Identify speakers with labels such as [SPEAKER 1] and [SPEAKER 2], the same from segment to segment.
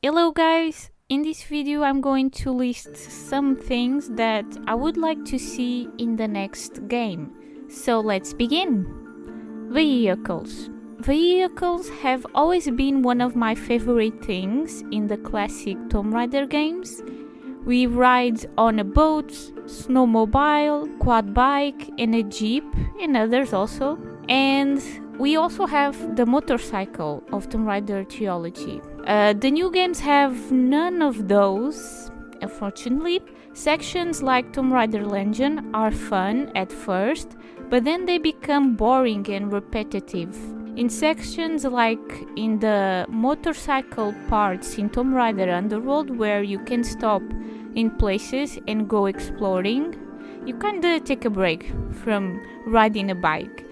[SPEAKER 1] Hello guys! In this video I'm going to list some things that I would like to see in the next game. So let's begin! Vehicles. Vehicles have always been one of my favorite things in the classic Tomb Raider games. We ride on a boat, snowmobile, quad bike and a jeep and others also. And we also have the motorcycle of Tomb Raider trilogy. The new games have none of those, unfortunately. Sections like Tomb Raider Legend are fun at first, but then they become boring and repetitive. In sections like in the motorcycle parts in Tomb Raider Underworld, where you can stop in places and go exploring, you kinda take a break from riding a bike.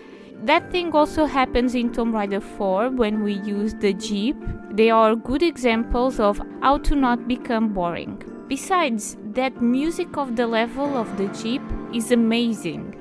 [SPEAKER 1] That thing also happens in Tomb Raider 4 when we use the jeep. They are good examples of how to not become boring. Besides, that music of the level of the jeep is amazing.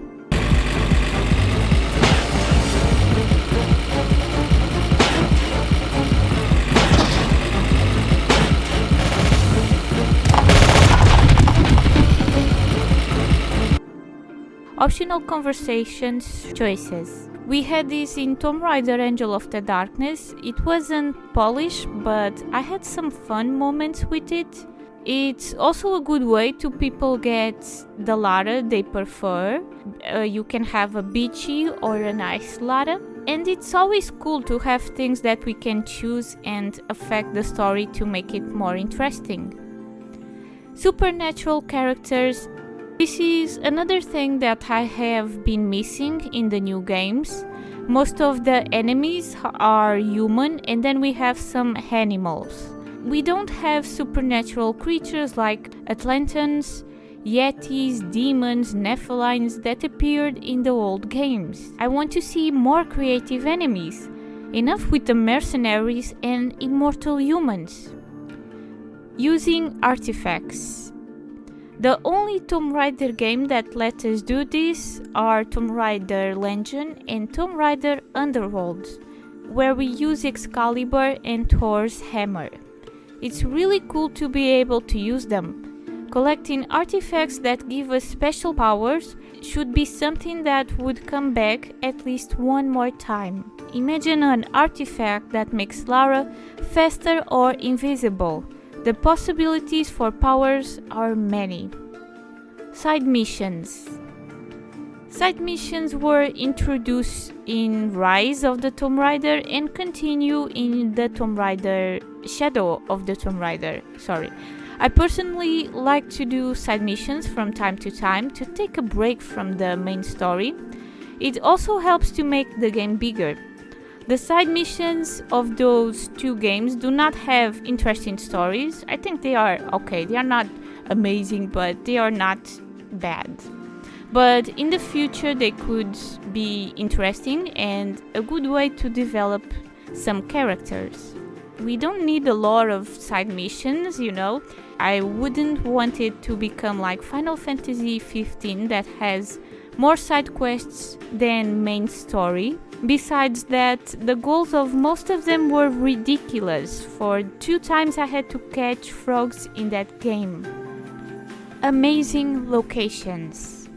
[SPEAKER 1] Optional conversations choices. We had this in Tomb Raider Angel of the Darkness. It wasn't polished, but I had some fun moments with it. It's also a good way to people get the Lara they prefer. You can have a beachy or a nice Lara. And it's always cool to have things that we can choose and affect the story to make it more interesting. Supernatural characters. This is another thing that I have been missing in the new games. Most of the enemies are human and then we have some animals. We don't have supernatural creatures like Atlantans, Yetis, demons, Nephilims that appeared in the old games. I want to see more creative enemies. Enough with the mercenaries and immortal humans. Using artifacts. The only Tomb Raider game that let us do this are Tomb Raider Legend and Tomb Raider Underworld, where we use Excalibur and Thor's hammer. It's really cool to be able to use them. Collecting artifacts that give us special powers should be something that would come back at least one more time. Imagine an artifact that makes Lara faster or invisible. The possibilities for powers are many. Side missions. Side missions were introduced in Rise of the Tomb Raider and continue in the Tomb Raider Shadow of the Tomb Raider. I personally like to do side missions from time to time to take a break from the main story. It also helps to make the game bigger. The side missions of those two games do not have interesting stories. I think they are okay. They are not amazing, but they are not bad. But in the future they could be interesting and a good way to develop some characters. We don't need a lot of side missions, you know. I wouldn't want it to become like Final Fantasy 15 that has more side quests than main story. Besides that, the goals of most of them were ridiculous. For 2 times I had to catch frogs in that game. Amazing locations.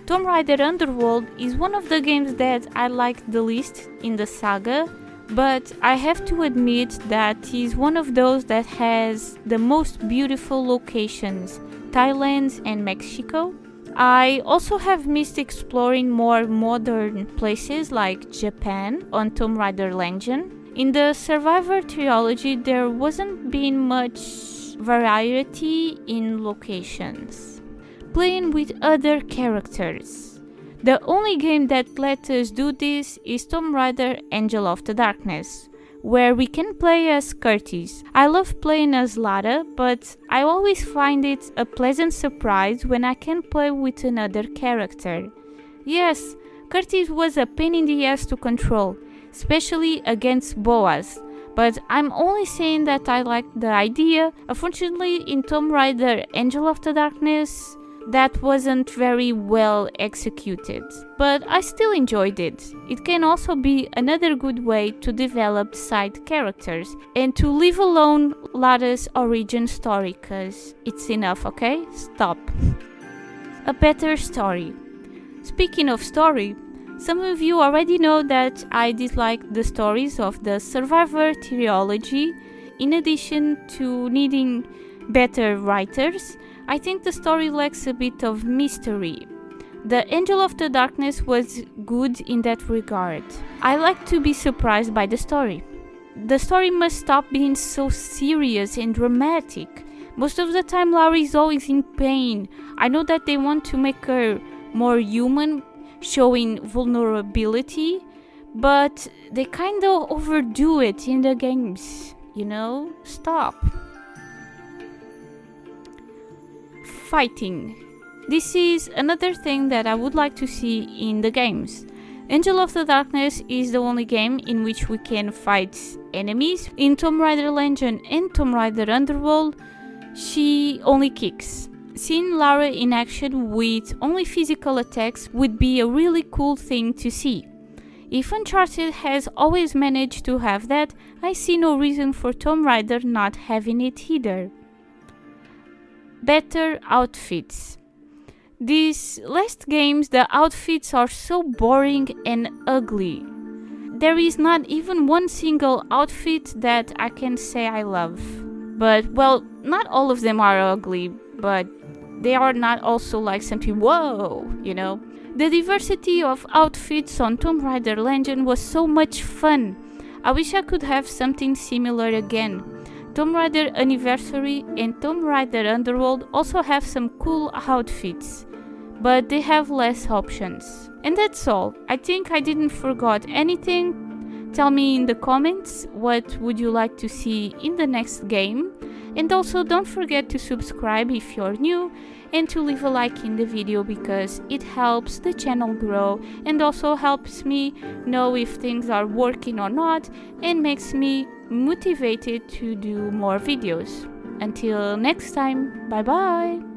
[SPEAKER 1] Tomb Raider Underworld is one of the games that I like the least in the saga, but I have to admit that is one of those that has the most beautiful locations, Thailand and Mexico. I also have missed exploring more modern places like Japan on Tomb Raider Legend. In the Survivor trilogy there wasn't been much variety in locations. Playing with other characters. The only game that let us do this is Tomb Raider Angel of the Darkness, where we can play as Curtis. I love playing as Lara, but I always find it a pleasant surprise when I can play with another character. Yes, Curtis was a pain in the ass to control, especially against Boas, but I'm only saying that I like the idea. Unfortunately, in Tomb Raider Angel of the Darkness, that wasn't very well executed, but I still enjoyed it. It can also be another good way to develop side characters and to leave alone Lara's origin story, cause it's enough, okay? Stop. A better story. Speaking of story, some of you already know that I dislike the stories of the Survivor trilogy. In addition to needing better writers, I think the story lacks a bit of mystery. The Angel of the Darkness was good in that regard. I like to be surprised by the story. The story must stop being so serious and dramatic. Most of the time Lara is always in pain. I know that they want to make her more human, showing vulnerability, but they kind of overdo it in the games, you know? Stop. Fighting. This is another thing that I would like to see in the games. Angel of the Darkness is the only game in which we can fight enemies. In Tomb Raider Legend and Tomb Raider Underworld, she only kicks. Seeing Lara in action with only physical attacks would be a really cool thing to see. If Uncharted has always managed to have that, I see no reason for Tomb Raider not having it either. Better outfits. These last games, the outfits are so boring and ugly. There is not even one single outfit that I can say I love. But, well, not all of them are ugly, but they are not also like something whoa, you know? The diversity of outfits on Tomb Raider Legend was so much fun. I wish I could have something similar again. Tomb Raider Anniversary and Tomb Raider Underworld also have some cool outfits, but they have less options. And that's all. I think I didn't forget anything. Tell me in the comments what would you like to see in the next game. And also don't forget to subscribe if you're new and to leave a like in the video because it helps the channel grow and also helps me know if things are working or not and makes me motivated to do more videos. Until next time, bye bye!